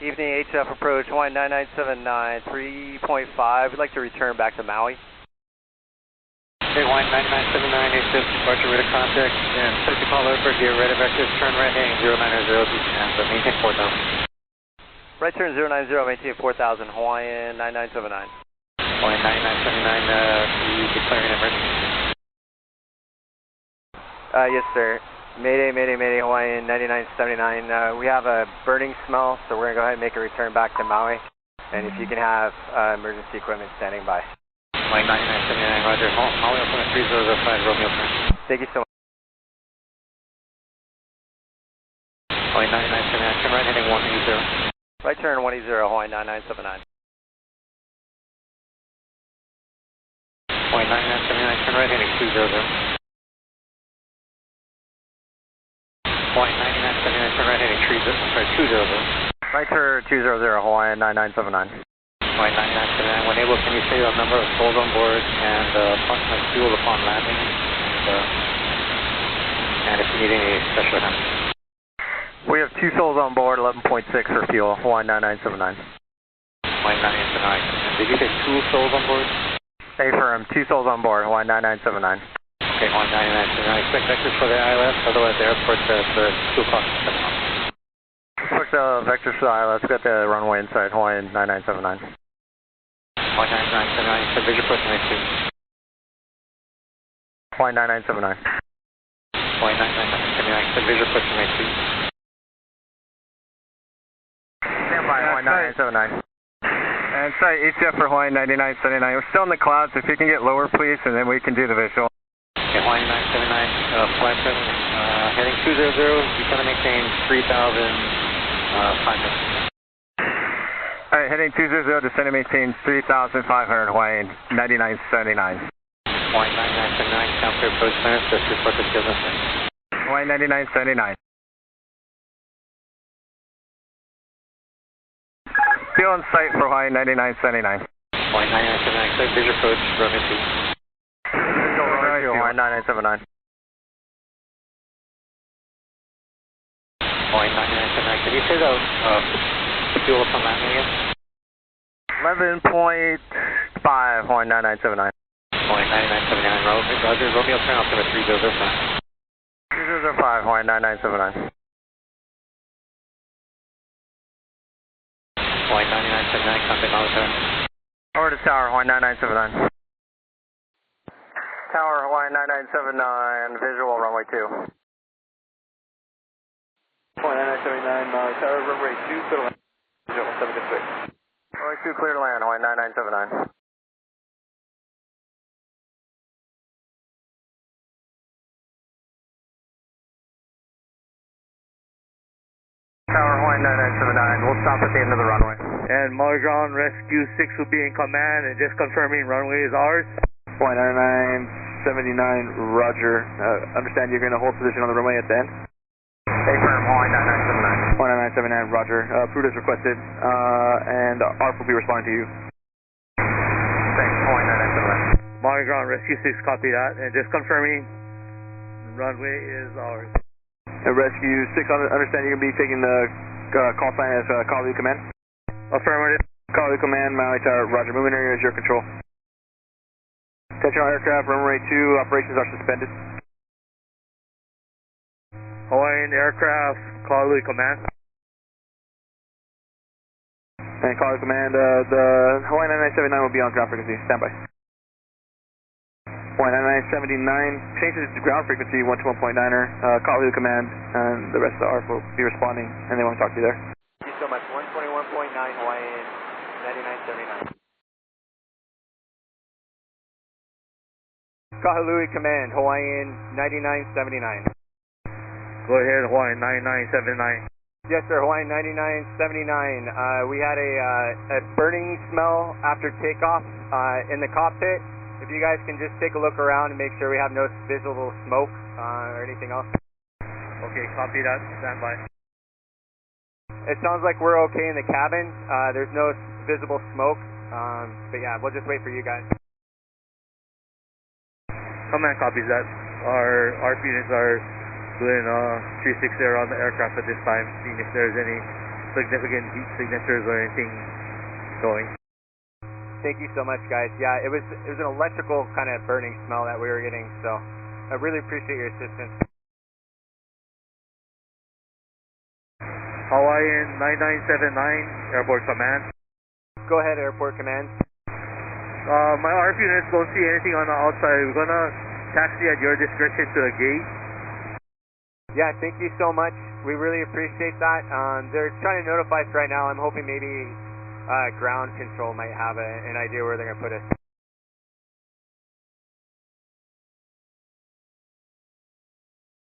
Evening HF approach, Hawaiian 9979, 3.5. We'd like to return back to Maui. Okay, Hawaiian 9979, HF, departure ready contact, and set to Kahului Airport, gear ready, vectors, turn right heading 090, and maintain 4000. Right turn 090, maintain 4000, Hawaiian 9979. Hawaiian 9979, declaring emergency. Yes, sir. Mayday, Mayday, Mayday, Hawaiian 9979. We have a burning smell, so we're going to go ahead and make a return back to Maui. And if you can have emergency equipment standing by. Hawaiian 9979, roger. Maui Open 3005, Romeo turn. Thank you so much. Hawaiian 9979, turn right heading 180. Right turn 180, Hawaiian 9979. Hawaiian 9979, turn right heading 200. Hawaiian 9979, turn right heading 200. Right turn 200, Hawaiian 9979. Hawaiian 9979, when able, can you say the number of souls on board and approximate fuel upon landing? And if you need any special help. We have 2 souls on board, 11.6 for fuel, Hawaiian 9979. Hawaiian 9979. Did you say 2 souls on board? Affirm, 2 souls on board, Hawaiian 9979. Okay, Hawaiian 9979. I expect vectors for the ILS, otherwise the airport at 2 o'clock. Push the vectors for the ILS, got the runway inside, Hawaiian 9979. Hawaiian 9979, so visual approach to 2. Hawaiian 9979. Hawaiian 9979, so visual approach to 2. Stand by, Hawaiian 9979. And sorry, HF for Hawaiian 9979. We're still in the clouds, if you can get lower please, and then we can do the visual. Okay, Hawaiian 979, flight 7, heading 200, you're going to maintain 3,500. Alright, heading 200, descend and maintain 3,500, Hawaiian 9979. Hawaiian 9979, counter approach clearance, just report the business. Hawaiian 9979. Still in sight for Hawaiian 9979. Hawaiian 9979, clear visual approach, Romeo 2. Hawaiian 9979. Hawaiian 9979, can you say the fuel upon landing again? 11.5, Hawaiian 9979. Hawaiian 9979, roger, Romeo turn off to 3005. 3005, Hawaiian 9979. Hawaiian 9979, contact Honolulu. Over to tower, Hawaiian 9979. Tower, Hawaiian 9979, visual runway 2. Hawaiian 9979, tower, runway 2, clear to land. 1726. Runway 2, clear to land, Hawaiian 9979. Tower, Hawaiian 9979, we'll stop at the end of the runway. And Maui Ground Rescue 6 will be in command, and just confirming runway is ours. Hawaiian 9979, roger. Understand you're going to hold position on the runway at the end? Affirm, Hawaiian 9979. Hawaiian 9979, roger. Approved as requested, and ARP will be responding to you. Thanks, Hawaiian 9979. Maui Ground Rescue 6, copy that, and just confirming runway is ours. Rescue 6, understand you're going to be taking the call sign as Kahului Command? Affirmative. Kahului Command, Maui Tower, roger. Moving area is your control. Attention all aircraft, runway 2, operations are suspended. Hawaiian Aircraft, Kahului Command. And Kahului Command, the Hawaiian 9979 will be on ground frequency. Stand by. Hawaiian 9979 changes to ground frequency 121.9er. Kahului Command and the rest of the ARP will be responding, and they want to talk to you there. Thank you so much. 121.9 Hawaiian 9979. Kahului Command, Hawaiian 9979. Go ahead, Hawaiian 9979. Yes, sir, Hawaiian 9979. We had a burning smell after takeoff in the cockpit. If you guys can just take a look around and make sure we have no visible smoke or anything else. Okay, copy that. Stand by. It sounds like we're okay in the cabin. There's no visible smoke. But yeah, we'll just wait for you guys. Command copies that. Our units are doing 360 around the aircraft at this time, seeing if there's any significant heat signatures or anything going. Thank you so much, guys. Yeah, it was an electrical kind of burning smell that we were getting, so I really appreciate your assistance. Hawaiian 9979, Airport Command. Go ahead, Airport Command. My RF units don't see anything on the outside. We're gonna taxi at your discretion to the gate. Yeah, thank you so much. We really appreciate that. They're trying to notify us right now. I'm hoping maybe ground control might have an idea where they're going to put us.